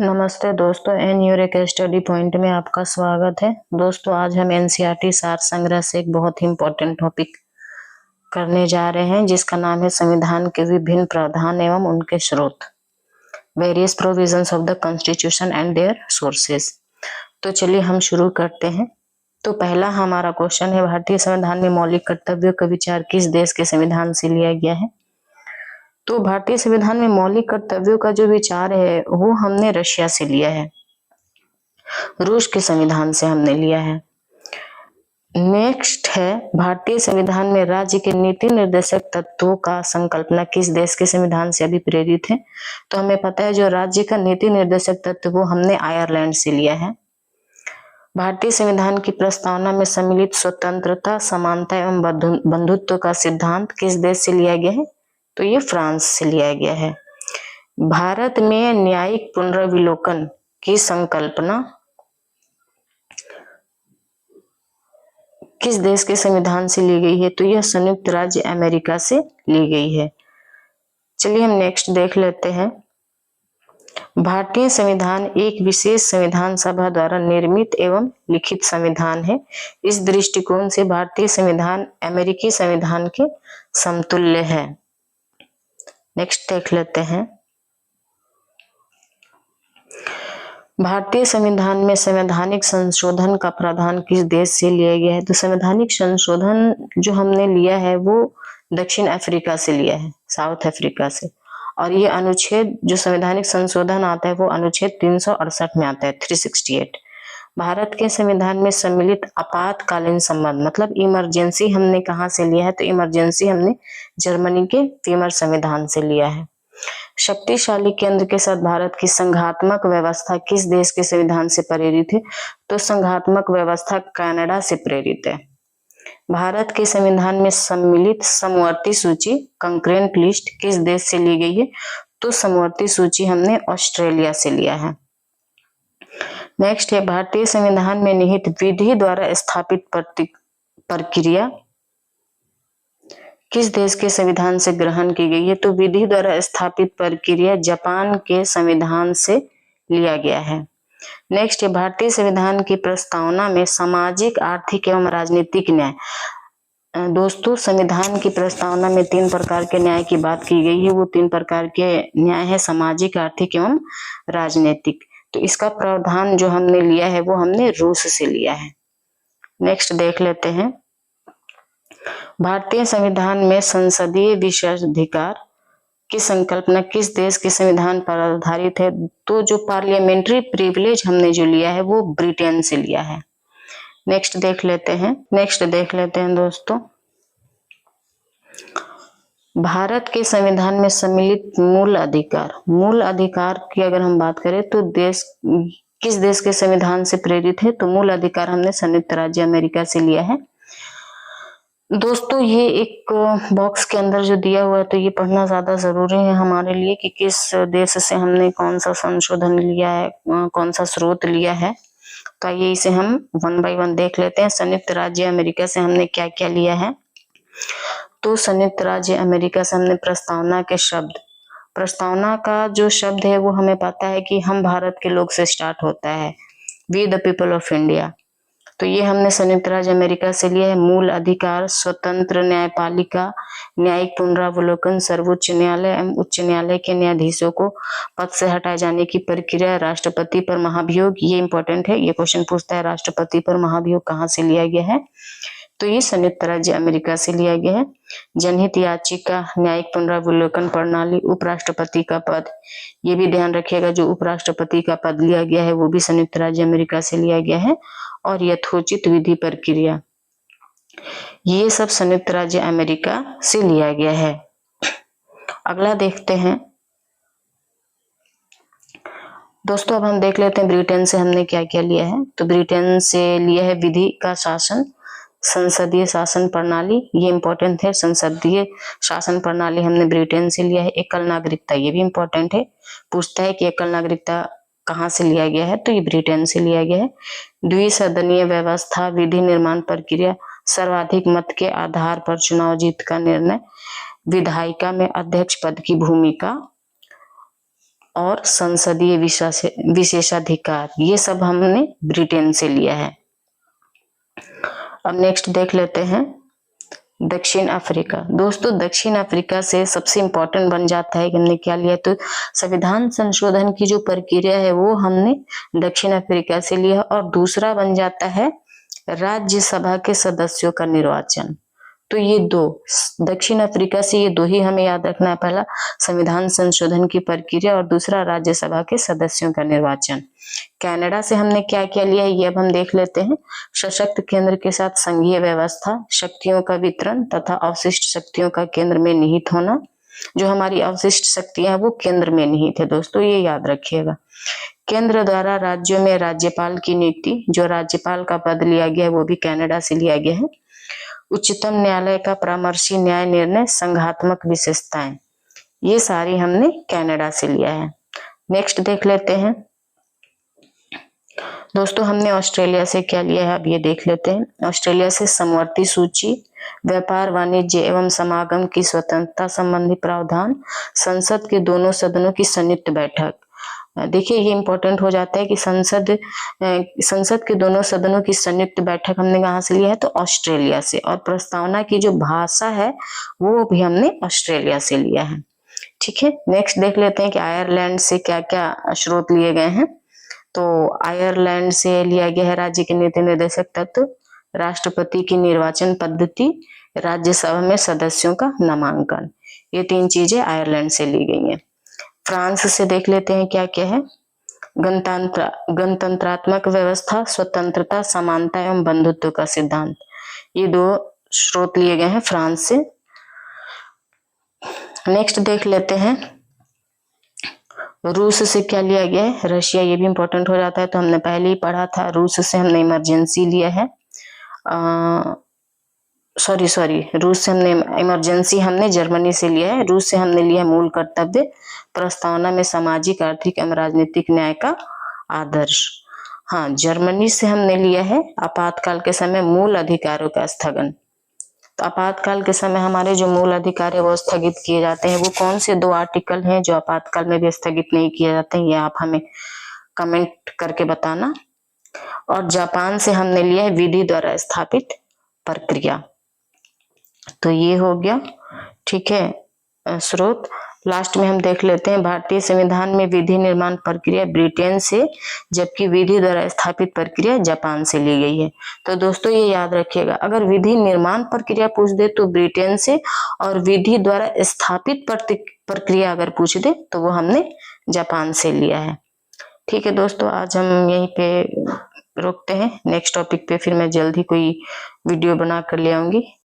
नमस्ते दोस्तों, एन के स्टडी पॉइंट में आपका स्वागत है। दोस्तों, आज हम एनसीईआरटी सार संग्रह से एक बहुत ही इम्पोर्टेंट टॉपिक करने जा रहे हैं जिसका नाम है संविधान के विभिन्न प्रावधान एवं उनके स्रोत, various provisions of the constitution and their sources. तो चलिए हम शुरू करते हैं। तो पहला हमारा क्वेश्चन है, भारतीय संविधान में मौलिक कर्तव्यों का विचार किस देश के संविधान से लिया गया है? तो भारतीय संविधान में मौलिक कर्तव्यों का जो विचार है वो हमने रशिया से लिया है, रूस के संविधान से हमने लिया है। नेक्स्ट है, भारतीय संविधान में राज्य के नीति निर्देशक तत्वों का संकल्पना किस देश के संविधान से अभिप्रेरित है? तो हमें पता है जो राज्य का नीति निर्देशक तत्व वो हमने आयरलैंड से लिया है। भारतीय संविधान की प्रस्तावना में सम्मिलित स्वतंत्रता, समानता एवं बंधुत्व का सिद्धांत किस देश से लिया गया है? तो ये फ्रांस से लिया गया है। भारत में न्यायिक पुनर्विलोकन की संकल्पना किस देश के संविधान से ली गई है? तो यह संयुक्त राज्य अमेरिका से ली गई है। चलिए हम नेक्स्ट देख लेते हैं। भारतीय संविधान एक विशेष संविधान सभा द्वारा निर्मित एवं लिखित संविधान है। इस दृष्टिकोण से भारतीय संविधान अमेरिकी संविधान के समतुल्य है। नेक्स्ट देख लेते हैं। भारतीय संविधान में संवैधानिक संशोधन का प्रावधान किस देश से लिया गया है? तो संवैधानिक संशोधन जो हमने लिया है वो दक्षिण अफ्रीका से लिया है, साउथ अफ्रीका से। और ये अनुच्छेद जो संवैधानिक संशोधन आता है वो अनुच्छेद 368 में आता है, 368। भारत के संविधान में सम्मिलित आपातकालीन संबंध मतलब इमरजेंसी हमने कहाँ से लिया है? तो इमरजेंसी हमने जर्मनी के वीमर संविधान से लिया है। शक्तिशाली केंद्र के साथ भारत की संघात्मक व्यवस्था किस देश के संविधान से प्रेरित है? तो संघात्मक व्यवस्था कनाडा से प्रेरित है। भारत के संविधान में सम्मिलित समवर्ती सूची कंकरेंट लिस्ट किस देश से ली गई है? तो समवर्ती सूची हमने ऑस्ट्रेलिया से लिया है। नेक्स्ट है, भारतीय संविधान में निहित विधि द्वारा स्थापित प्रक्रिया किस देश के संविधान से ग्रहण की गई है? तो विधि द्वारा स्थापित प्रक्रिया जापान के संविधान से लिया गया है। नेक्स्ट है, भारतीय संविधान की प्रस्तावना में सामाजिक, आर्थिक एवं राजनीतिक न्याय। दोस्तों, संविधान की प्रस्तावना में 3 प्रकार के न्याय की बात की गई है। वो 3 प्रकार के न्याय है सामाजिक, आर्थिक एवं राजनीतिक। तो इसका प्रावधान जो हमने लिया है वो हमने रूस से लिया है। नेक्स्ट देख लेते हैं। भारतीय संविधान में संसदीय विशेषाधिकार की संकल्पना किस देश के संविधान पर आधारित है? तो जो पार्लियामेंट्री प्रिविलेज हमने जो लिया है वो ब्रिटेन से लिया है। नेक्स्ट देख लेते हैं दोस्तों। भारत के संविधान में सम्मिलित मूल अधिकार की अगर हम बात करें तो किस देश के संविधान से प्रेरित है? तो मूल अधिकार हमने संयुक्त राज्य अमेरिका से लिया है। दोस्तों, ये एक बॉक्स के अंदर जो दिया हुआ है तो ये पढ़ना ज्यादा जरूरी है हमारे लिए कि किस देश से हमने कौन सा संशोधन लिया है, कौन सा स्रोत लिया है। तो आइए इसे हम 1 बाय 1 देख लेते हैं। संयुक्त राज्य अमेरिका से हमने क्या क्या लिया है? तो संयुक्त राज्य अमेरिका से हमने प्रस्तावना का जो शब्द है वो हमें पता है कि हम भारत के लोग से स्टार्ट होता है, we the people of India. तो ये हमने संयुक्त राज्य अमेरिका से लिया है। मूल अधिकार, स्वतंत्र न्यायपालिका, न्यायिक पुनरावलोकन, सर्वोच्च न्यायालय एवं उच्च न्यायालय के न्यायाधीशों को पद से हटाए जाने की प्रक्रिया, राष्ट्रपति पर महाभियोग। ये इंपॉर्टेंट है, ये क्वेश्चन पूछता है राष्ट्रपति पर महाभियोग कहाँ से लिया गया है? तो ये संयुक्त राज्य अमेरिका से लिया गया है। जनहित याचिका, न्यायिक पुनरावलोकन प्रणाली, उपराष्ट्रपति का पद, ये भी ध्यान रखिएगा जो उपराष्ट्रपति का पद लिया गया है वो भी संयुक्त राज्य अमेरिका से लिया गया है। और यथोचित विधि प्रक्रिया, ये सब संयुक्त राज्य अमेरिका से लिया गया है। अगला देखते हैं दोस्तों। अब हम देख लेते हैं ब्रिटेन से हमने क्या क्या लिया है। तो ब्रिटेन से लिया है विधि का शासन, संसदीय शासन प्रणाली, ये इंपॉर्टेंट है। संसदीय शासन प्रणाली हमने ब्रिटेन से लिया है। एकल नागरिकता, ये भी इंपॉर्टेंट है, पूछता है कि एकल नागरिकता कहाँ से लिया गया है? तो ये ब्रिटेन से लिया गया है। द्विसदनीय व्यवस्था, विधि निर्माण प्रक्रिया, सर्वाधिक मत के आधार पर चुनाव जीत का निर्णय, विधायिका में अध्यक्ष पद की भूमिका, और संसदीय विशेषाधिकार, ये सब हमने ब्रिटेन से लिया है। अब नेक्स्ट देख लेते हैं दक्षिण अफ्रीका। दोस्तों दक्षिण अफ्रीका से सबसे इंपॉर्टेंट बन जाता है कि हमने क्या लिया, तो संविधान संशोधन की जो प्रक्रिया है वो हमने दक्षिण अफ्रीका से लिया, और दूसरा बन जाता है राज्यसभा के सदस्यों का निर्वाचन। तो ये दो, दक्षिण अफ्रीका से ये दो ही हमें याद रखना है, पहला संविधान संशोधन की प्रक्रिया और दूसरा राज्यसभा के सदस्यों का निर्वाचन। कनाडा से हमने क्या क्या लिया है ये अब हम देख लेते हैं। सशक्त केंद्र के साथ संघीय व्यवस्था, शक्तियों का वितरण तथा अवशिष्ट शक्तियों का केंद्र में निहित होना। जो हमारी अवशिष्ट शक्तियां वो केंद्र में निहित है दोस्तों, ये याद रखिएगा। केंद्र द्वारा राज्यों में राज्यपाल की नियुक्ति, जो राज्यपाल का पद लिया गया है वो भी कनाडा से लिया गया है। उच्चतम न्यायालय का परामर्शी न्याय निर्णय, संघात्मक विशेषताएं, ये सारी हमने कनाडा से लिया है। नेक्स्ट देख लेते हैं दोस्तों, हमने ऑस्ट्रेलिया से क्या लिया है अब ये देख लेते हैं। ऑस्ट्रेलिया से समवर्ती सूची, व्यापार वाणिज्य एवं समागम की स्वतंत्रता संबंधी प्रावधान, संसद के दोनों सदनों की संयुक्त बैठक। देखिए ये इंपॉर्टेंट हो जाता है कि संसद के दोनों सदनों की संयुक्त बैठक हमने कहाँ से लिया है, तो ऑस्ट्रेलिया से, और प्रस्तावना की जो भाषा है वो भी हमने ऑस्ट्रेलिया से लिया है। ठीक है, नेक्स्ट देख लेते हैं कि आयरलैंड से क्या क्या स्रोत लिए गए हैं। तो आयरलैंड से लिया गया है राज्य के नीति निर्देशक तत्व, राष्ट्रपति की निर्वाचन पद्धति, राज्यसभा में सदस्यों का नामांकन, ये 3 चीजें आयरलैंड से ली गई हैं। फ्रांस से देख लेते हैं क्या क्या है। गणतंत्रात्मक व्यवस्था, स्वतंत्रता, समानता एवं बंधुत्व का सिद्धांत, ये 2 स्रोत लिए गए हैं फ्रांस से। नेक्स्ट देख लेते हैं रूस से क्या लिया गया है, रशिया, ये भी इंपॉर्टेंट हो जाता है, तो हमने पहले ही पढ़ा था। रूस से हमने इमरजेंसी लिया है, रूस से हमने इमरजेंसी हमने जर्मनी से लिया है। रूस से हमने लिया मूल कर्तव्य, प्रस्तावना में सामाजिक, आर्थिक एवं राजनीतिक न्याय का आदर्श। हाँ, जर्मनी से हमने लिया है आपातकाल के समय मूल अधिकारों का स्थगन। तो आपातकाल के समय हमारे जो मूल अधिकार है वो स्थगित किए जाते हैं। वो कौन से 2 आर्टिकल हैं जो आपातकाल में भी स्थगित नहीं किए जाते हैं, ये आप हमें कमेंट करके बताना। और जापान से हमने लिया है विधि द्वारा स्थापित प्रक्रिया। तो ये हो गया, ठीक है स्रोत। लास्ट में हम देख लेते हैं भारतीय संविधान में विधि निर्माण प्रक्रिया ब्रिटेन से, जबकि विधि द्वारा स्थापित प्रक्रिया जापान से ली गई है। तो दोस्तों ये याद रखिएगा, अगर विधि निर्माण प्रक्रिया पूछ दे तो ब्रिटेन से, और विधि द्वारा स्थापित प्रक्रिया अगर पूछ दे तो वो हमने जापान से लिया है। ठीक है दोस्तों, आज हम यहीं पे रोकते हैं। नेक्स्ट टॉपिक पे फिर मैं जल्द ही कोई वीडियो बना कर ले आऊंगी।